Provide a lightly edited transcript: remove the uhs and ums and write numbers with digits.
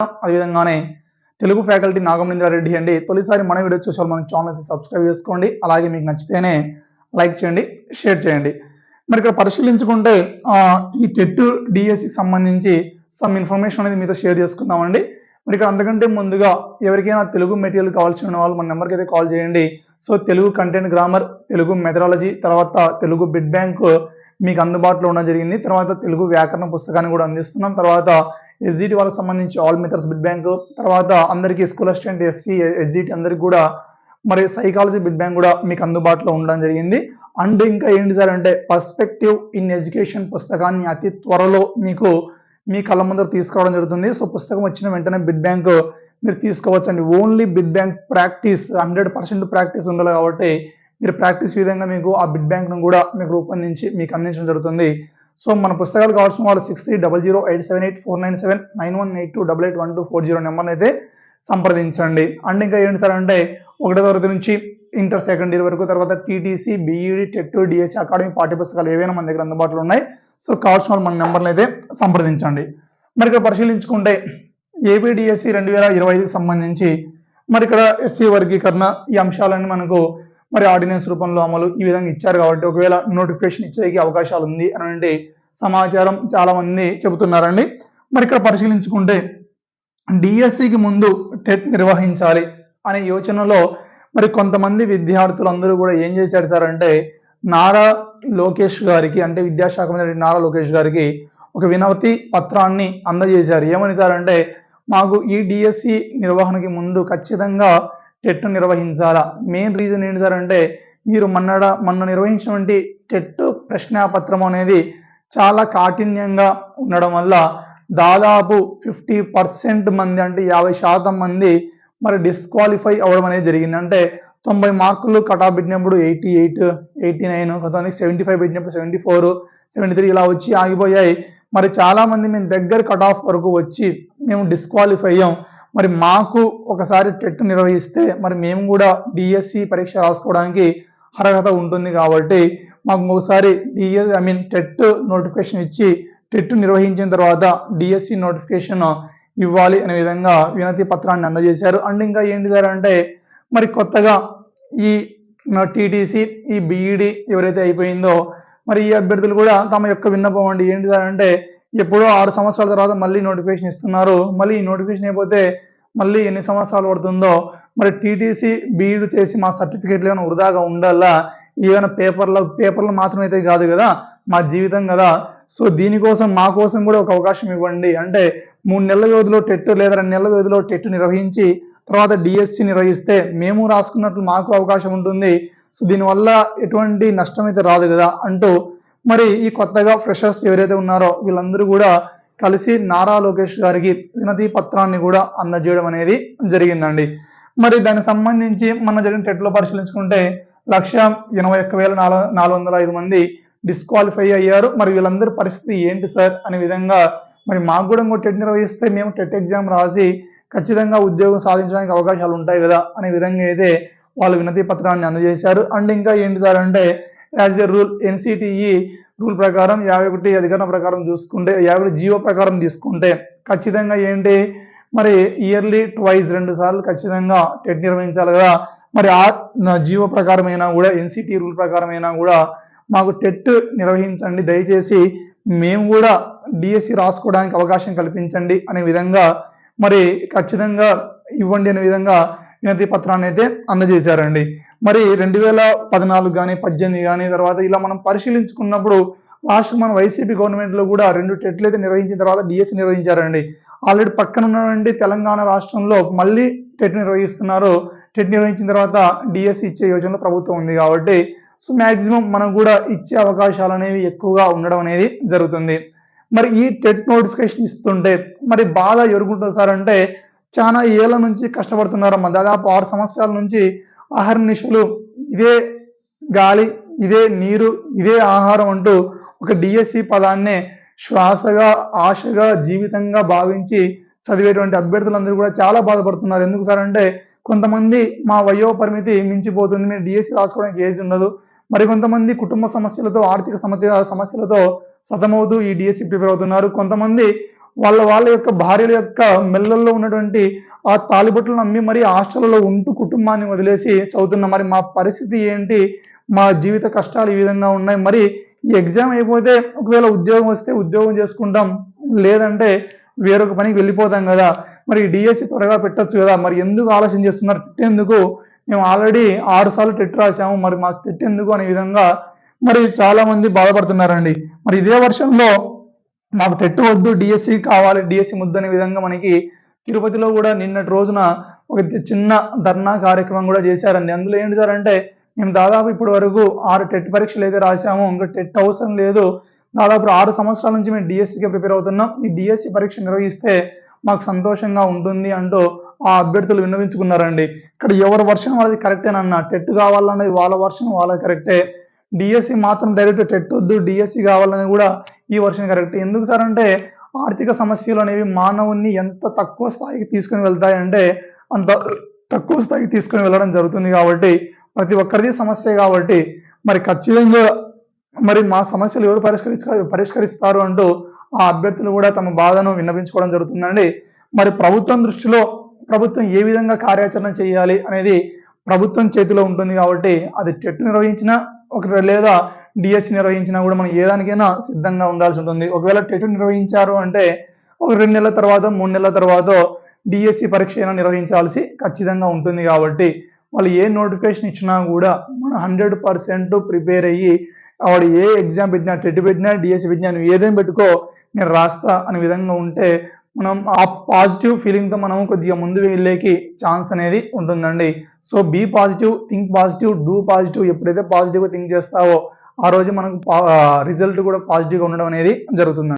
అదేవిధంగానే Telugu faculty నాగమేంద్రారెడ్డి అండి. తొలిసారి మన వీడియో చూసే మన ఛానల్ అయితే సబ్స్క్రైబ్ చేసుకోండి. అలాగే మీకు నచ్చితేనే లైక్ చేయండి, షేర్ చేయండి. మరి ఇక్కడ పరిశీలించుకుంటే ఈ టెట్ డిఎస్సికి సంబంధించి సమ్ ఇన్ఫర్మేషన్ అనేది మీతో షేర్ చేసుకుందామండి. మరి ఇక్కడ అంతకంటే ముందుగా ఎవరికైనా తెలుగు మెటీరియల్ కావాల్సిన వాళ్ళు మన నెంబర్కి అయితే కాల్ చేయండి. So Telugu content grammar, Telugu methodology, తర్వాత తెలుగు బిడ్ బ్యాంక్ మీకు అందుబాటులో ఉండడం జరిగింది. తర్వాత తెలుగు వ్యాకరణ పుస్తకాన్ని కూడా అందిస్తున్నాం. తర్వాత ఎస్జిటి వాళ్ళకి సంబంధించి ఆల్ మెథడ్స్ బిడ్ బ్యాంక్, తర్వాత అందరికీ స్కూల్ అసిస్టెంట్, ఎస్సీ, ఎస్జిటి అందరికి కూడా మరి సైకాలజీ బిడ్ బ్యాంక్ కూడా మీకు అందుబాటులో ఉండడం జరిగింది. అండ్ ఇంకా ఏంటి సార్ అంటే పర్స్పెక్టివ్ ఇన్ ఎడ్యుకేషన్ పుస్తకాన్ని అతి త్వరలో మీకు మీ కళ్ళ ముందర తీసుకురావడం జరుగుతుంది. సో పుస్తకం వచ్చిన వెంటనే బిడ్ బ్యాంక్ మీరు తీసుకోవచ్చండి. Only bid bank practice 100% practice ఉండాలి కాబట్టి మీరు ప్రాక్టీస్ విధంగా మీకు ఆ బిడ్ బ్యాంక్ ను కూడా మీకు రూపొందించి మీకు అందించడం జరుగుతుంది. సో మన పుస్తకాలు కావాల్సిన వాళ్ళు 6300878497 9182881240 నెంబర్ అయితే సంప్రదించండి. అండ్ ఇంకా ఏంటి సార్ అంటే 1వ తరగతి నుంచి ఇంటర్ సెకండ్ ఇయర్ వరకు, తర్వాత TTC, BEd, TET, DSC academic పాఠ్య పుస్తకాలు ఏవైనా మన దగ్గర అందుబాటులో ఉన్నాయి. సో కావాల్సిన వాళ్ళు మన నెంబర్లు అయితే సంప్రదించండి. మరి ఇక్కడ పరిశీలించుకుంటే ఏపీడిఎస్సి 2025కి సంబంధించి మరి ఇక్కడ ఎస్సీ వర్గీకరణ ఈ అంశాలన్నీ మనకు మరి ఆర్డినెన్స్ రూపంలో అమలు ఈ విధంగా ఇచ్చారు కాబట్టి ఒకవేళ నోటిఫికేషన్ ఇచ్చేకి అవకాశాలు ఉంది అనే సమాచారం చాలా మంది చెబుతున్నారండి. మరి ఇక్కడ పరిశీలించుకుంటే డిఎస్సికి ముందు టెట్ నిర్వహించాలి అనే యోచనలో మరి కొంతమంది విద్యార్థులందరూ కూడా ఏం చేశారు సార్ అంటే నారా లోకేష్ గారికి, అంటే విద్యాశాఖ మంత్రి నారా లోకేష్ గారికి ఒక వినతి పత్రాన్ని అందజేశారు. ఏమని సార్ అంటే మాకు ఈ డిఎస్సి నిర్వహణకి ముందు ఖచ్చితంగా టెట్ నిర్వహించాలా. మెయిన్ రీజన్ ఏంటి సార్ అంటే మీరు మొన్న నిర్వహించినటువంటి టెట్ ప్రశ్నాపత్రం అనేది చాలా కాఠిన్యంగా ఉండడం వల్ల దాదాపు 50% మంది, అంటే 50% మంది మరి డిస్క్వాలిఫై అవ్వడం అనేది జరిగింది. అంటే 90 మార్కులు కట్ ఆఫ్ పెట్టినప్పుడు 88, 89, కొంతమందికి 75 పెట్టినప్పుడు 74, 73 ఇలా వచ్చి ఆగిపోయాయి. మరి చాలా మంది మేము దగ్గర కట్ ఆఫ్ వరకు వచ్చి మేము డిస్క్వాలిఫై అయ్యాం. మరి మాకు ఒకసారి టెట్ నిర్వహిస్తే మరి మేము కూడా డిఎస్సి పరీక్ష రాసుకోవడానికి అర్హత ఉంటుంది కాబట్టి మాకు ఒకసారి టెట్ నోటిఫికేషన్ ఇచ్చి టెట్ నిర్వహించిన తర్వాత డిఎస్సి నోటిఫికేషన్ ఇవ్వాలి అనే విధంగా వినతి పత్రాన్ని అందజేశారు. అండ్ ఇంకా ఏంటి సార్ అంటే మరి కొత్తగా ఈ టీటీసీ, ఈ బీఈడి ఎవరైతే అయిపోయిందో మరి ఈ అభ్యర్థులు కూడా తమ యొక్క విన్నపం అండి ఏంటి సార్ అంటే ఎప్పుడో 6 సంవత్సరాల తర్వాత మళ్ళీ నోటిఫికేషన్ ఇస్తున్నారు. మళ్ళీ ఈ నోటిఫికేషన్ అయిపోతే మళ్ళీ ఎన్ని సంవత్సరాలు పడుతుందో, మరి టీటీసీ బీఈడి చేసి మా సర్టిఫికేట్లు ఏమైనా వృధాగా ఉండాలా, ఏమైనా పేపర్లు మాత్రం అయితే కాదు కదా, మా జీవితం కదా. సో దీనికోసం మా కోసం కూడా ఒక అవకాశం ఇవ్వండి. అంటే 3 నెలల వ్యవధిలో టెట్ లేదా 2 నెలల వ్యవధిలో టెట్ నిర్వహించి తర్వాత డిఎస్సి నిర్వహిస్తే మేము రాసుకున్నట్లు మాకు అవకాశం ఉంటుంది. సో దీనివల్ల ఎటువంటి నష్టం అయితే రాదు కదా అంటూ మరి ఈ కొత్తగా ఫ్రెషర్స్ ఎవరైతే ఉన్నారో వీళ్ళందరూ కూడా కలిసి నారా లోకేష్ గారికి వినతి పత్రాన్ని కూడా అందజేయడం అనేది జరిగిందండి. మరి దానికి సంబంధించి మన జరిగిన టెట్లో పరిశీలించుకుంటే 181,405 మంది డిస్క్వాలిఫై అయ్యారు. మరి వీళ్ళందరి పరిస్థితి ఏంటి సార్ అనే విధంగా మరి మాకు కూడా టెట్ నిర్వహిస్తే మేము టెట్ ఎగ్జామ్ రాసి ఖచ్చితంగా ఉద్యోగం సాధించడానికి అవకాశాలు ఉంటాయి కదా అనే విధంగా అయితే వాళ్ళు వినతి పత్రాన్ని అందజేశారు. అండ్ ఇంకా ఏంటి సార్ అంటే as a rule NCTE rule ప్రకారం 51 అధికరణ ప్రకారం చూసుకుంటే 50 జీవో ప్రకారం తీసుకుంటే ఖచ్చితంగా ఏంటి మరి ఇయర్లీ ట్వైస్ 2 సార్లు ఖచ్చితంగా టెట్ నిర్వహించాలి కదా. మరి ఆ జీవో ప్రకారం అయినా కూడా ఎన్సిటి రూల్ ప్రకారం అయినా కూడా మాకు టెట్ నిర్వహించండి, దయచేసి మేము కూడా డిఎస్సి రాసుకోవడానికి అవకాశం కల్పించండి అనే విధంగా మరి ఖచ్చితంగా ఇవ్వండి అనే విధంగా వినతి పత్రాన్ని అయితే అందజేశారండి. మరి 2014 కానీ 18 కానీ తర్వాత ఇలా మనం పరిశీలించుకున్నప్పుడు లాస్ట్ మన వైసీపీ గవర్నమెంట్ లో కూడా 2 టెట్లు అయితే నిర్వహించిన తర్వాత డిఎస్సి నిర్వహించారండి. ఆల్రెడీ పక్కన ఉన్నటువంటి తెలంగాణ రాష్ట్రంలో మళ్ళీ టెట్ నిర్వహిస్తున్నారు. టెట్ నిర్వహించిన తర్వాత డిఎస్సి ఇచ్చే యోజనలో ప్రభుత్వం ఉంది కాబట్టి సో మాక్సిమం మనం కూడా ఇచ్చే అవకాశాలు అనేవి ఎక్కువగా ఉండడం అనేది జరుగుతుంది. మరి ఈ టెట్ నోటిఫికేషన్ ఇస్తుంటే మరి బాధ ఎవరుకుంటుంది సార్ అంటే చాలా ఏళ్ల నుంచి కష్టపడుతున్నారమ్మా. దాదాపు 6 సంవత్సరాల నుంచి ఆహర్నిశలు ఇదే గాలి, ఇదే నీరు, ఇదే ఆహారం అంటూ ఒక డిఎస్సి పదాన్నే శ్వాసగా, ఆశగా, జీవితంగా భావించి చదివేటువంటి అభ్యర్థులందరూ కూడా చాలా బాధపడుతున్నారు. ఎందుకు సార్ అంటే కొంతమంది మా వయో పరిమితి మించిపోతుంది, మీరు డిఎస్సి రాసుకోవడానికి ఏజ్ ఉండదు. మరికొంతమంది కుటుంబ సమస్యలతో, ఆర్థిక సమస్యలతో సతమవుతూ ఈ డిఎస్సి ప్రిపేర్ అవుతున్నారు. కొంతమంది వాళ్ళ యొక్క భార్యల యొక్క మెల్లల్లో ఉన్నటువంటి ఆ తాలిబొట్టులను అమ్మి మరి హాస్టల్లో ఉంటూ కుటుంబాన్ని వదిలేసి చదువుతున్న మరి మా పరిస్థితి ఏంటి, మా జీవిత కష్టాలు ఈ విధంగా ఉన్నాయి. మరి ఈ ఎగ్జామ్ అయిపోతే ఒకవేళ ఉద్యోగం వస్తే ఉద్యోగం చేసుకుంటాం, లేదంటే వేరొక పనికి వెళ్ళిపోతాం కదా. మరి డిఎస్సి త్వరగా పెట్టొచ్చు కదా, మరి ఎందుకు ఆలస్యం చేస్తున్నారు, పెట్టేందుకు మేము ఆల్రెడీ 6 సార్లు టెట్ రాసాము, మరి మాకు టెట్ ఎందుకు అనే విధంగా మరి చాలా మంది బాధపడుతున్నారండి. మరి ఇదే వర్షంలో మాకు టెట్ వద్దు, డిఎస్సి కావాలి, డిఎస్సి ముద్దు అనే విధంగా మనకి తిరుపతిలో కూడా నిన్నటి రోజున ఒక చిన్న ధర్నా కార్యక్రమం కూడా చేశారండి. అందులో ఏంటి సార్ అంటే, మేము దాదాపు ఇప్పటి వరకు 6 టెట్ పరీక్షలు అయితే రాసాము, ఇంకా టెట్ అవసరం లేదు, దాదాపు 6 సంవత్సరాల నుంచి మేము డిఎస్సికి ప్రిపేర్ అవుతున్నాం, ఈ డిఎస్సి పరీక్ష నిర్వహిస్తే మాకు సంతోషంగా ఉంటుంది అంటూ ఆ అభ్యర్థులు విన్నవించుకున్నారండి. ఇక్కడ ఎవరి వర్షన్ వాళ్ళది కరెక్టేనన్న, టెట్ కావాలన్నది వాళ్ళ వర్షన్ వాళ్ళది కరెక్టే, డిఎస్సి మాత్రం డైరెక్ట్ టెట్ వద్దు డిఎస్సి కావాలని కూడా ఈ వర్షన్ కరెక్ట్. ఎందుకు సార్ అంటే, ఆర్థిక సమస్యలు అనేవి మానవుణ్ణి ఎంత తక్కువ స్థాయికి తీసుకుని వెళ్తాయంటే అంత తక్కువ స్థాయికి తీసుకుని వెళ్ళడం జరుగుతుంది. కాబట్టి ప్రతి ఒక్కరిది సమస్యే కాబట్టి మరి ఖచ్చితంగా మరి మా సమస్యలు ఎవరు పరిష్కరిస్తారు అంటూ ఆ అభ్యర్థులు కూడా తమ బాధను విన్నవించుకోవడం జరుగుతుందండి. మరి ప్రభుత్వం దృష్టిలో ప్రభుత్వం ఏ విధంగా కార్యాచరణ చేయాలి అనేది ప్రభుత్వం చేతిలో ఉంటుంది. కాబట్టి అది టెట్ నిర్వహించినా లేదా డిఎస్సి నిర్వహించినా కూడా మనం ఏ దానికైనా సిద్ధంగా ఉండాల్సి ఉంటుంది. ఒకవేళ టెట్ నిర్వహించారు అంటే ఒక 2 నెలల తర్వాత 3 నెలల తర్వాత డిఎస్సి పరీక్ష అయినా నిర్వహించాల్సి ఖచ్చితంగా ఉంటుంది. కాబట్టి వాళ్ళు ఏ నోటిఫికేషన్ ఇచ్చినా కూడా మనం 100% ప్రిపేర్ అయ్యి వాడు ఏ ఎగ్జామ్ పెట్టినా, టెట్ పెట్టినా, డిఎస్సి పెట్టినా, నువ్వు ఏదేం పెట్టుకో నేను రాస్తా అనే విధంగా ఉంటే మనం ఆ పాజిటివ్ ఫీలింగ్తో మనం కొద్దిగా ముందు వెళ్ళేకి ఛాన్స్ అనేది ఉంటుందండి. So be positive, think positive, do positive. ఎప్పుడైతే పాజిటివ్గా థింక్ చేస్తావో ఆ రోజు మనకు రిజల్ట్ కూడా పాజిటివ్గా ఉండడం అనేది జరుగుతుంది.